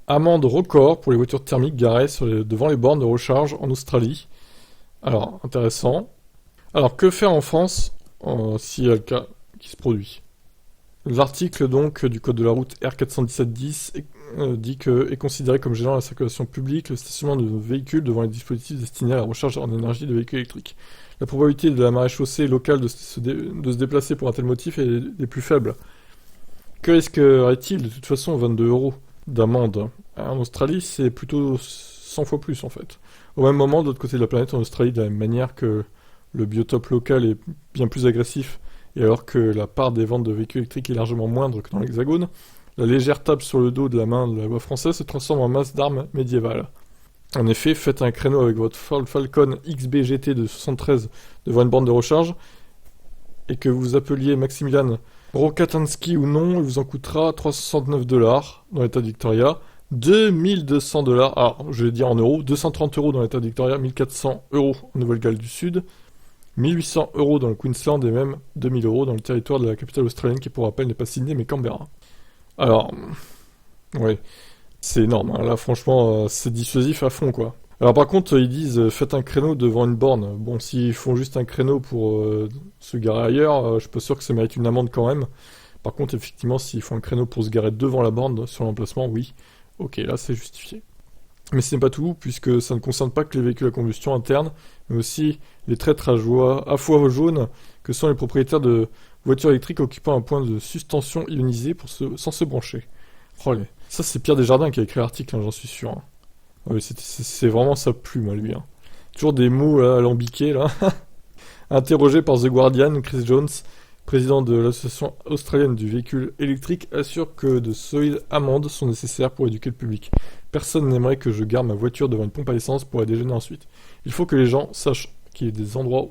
Amende record pour les voitures thermiques garées devant les bornes de recharge en Australie. Alors, intéressant. Alors, que faire en France s'il y a le cas qui se produit? L'article donc du code de la route R41710 dit que est considéré comme gênant la circulation publique le stationnement de véhicules devant les dispositifs destinés à la recharge en énergie de véhicules électriques. La probabilité de la maréchaussée locale de se déplacer pour un tel motif est des plus faibles. Que risquerait-il de toute façon 22 euros d'amende? En Australie, c'est plutôt 100 fois plus en fait. Au même moment, de l'autre côté de la planète, en Australie, de la même manière que le biotope local est bien plus agressif, et alors que la part des ventes de véhicules électriques est largement moindre que dans l'Hexagone, la légère tape sur le dos de la main de la loi française se transforme en masse d'armes médiévales. En effet, faites un créneau avec votre Ford Falcon XB GT de 73 devant une borne de recharge, et que vous appeliez Maximilian Rokatansky ou non, il vous en coûtera 369 dollars dans l'état de Victoria, 2200 dollars, alors je vais dire en euros, 230 euros dans l'état de Victoria, 1400 euros en Nouvelle-Galles du Sud, 1800 euros dans le Queensland et même 2000 euros dans le territoire de la capitale australienne qui pour rappel n'est pas Sydney mais Canberra. Alors, ouais, c'est énorme, hein. Là franchement c'est dissuasif à fond quoi. Alors par contre ils disent faites un créneau devant une borne. Bon s'ils font juste un créneau pour se garer ailleurs, je suis pas sûr que ça mérite une amende quand même. Par contre effectivement s'ils font un créneau pour se garer devant la borne sur l'emplacement, oui, ok là c'est justifié. Mais ce n'est pas tout, puisque ça ne concerne pas que les véhicules à combustion interne, mais aussi les traîtres à foie jaune que sont les propriétaires de voitures électriques occupant un point de suspension ionisé sans se brancher. Oh, ça c'est Pierre Desjardins qui a écrit l'article, hein, j'en suis sûr. Hein. Ouais, c'est vraiment sa plume à lui. Hein. Toujours des mots là, alambiqués là. Interrogé par The Guardian, Chris Jones, président de l'association australienne du véhicule électrique, assure que de solides amendes sont nécessaires pour éduquer le public. Personne n'aimerait que je gare ma voiture devant une pompe à essence pour aller déjeuner ensuite. Il faut que les gens sachent qu'il y a des endroits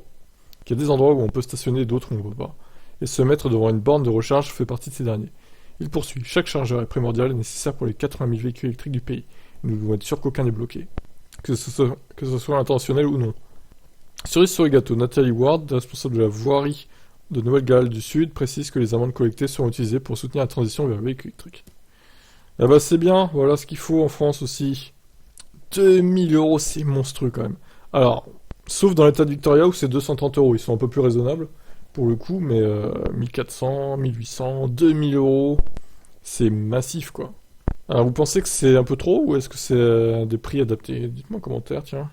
où on peut stationner et d'autres où on ne peut pas. Et se mettre devant une borne de recharge fait partie de ces derniers. Il poursuit. Chaque chargeur est primordial et nécessaire pour les 80 000 véhicules électriques du pays. Nous devons être sûrs qu'aucun n'est bloqué. Que ce soit intentionnel ou non. Cerise sur les gâteaux, Nathalie Ward, responsable de la voirie de Nouvelle-Galles du Sud, précise que les amendes collectées seront utilisées pour soutenir la transition vers le véhicule électrique. Ah bah c'est bien, voilà ce qu'il faut en France aussi. 2000 euros, c'est monstrueux quand même. Alors, sauf dans l'état de Victoria où c'est 230 euros, ils sont un peu plus raisonnables pour le coup, mais 1400, 1800, 2000 euros, c'est massif quoi. Alors vous pensez que c'est un peu trop ou est-ce que c'est des prix adaptés? Dites-moi en commentaire, tiens.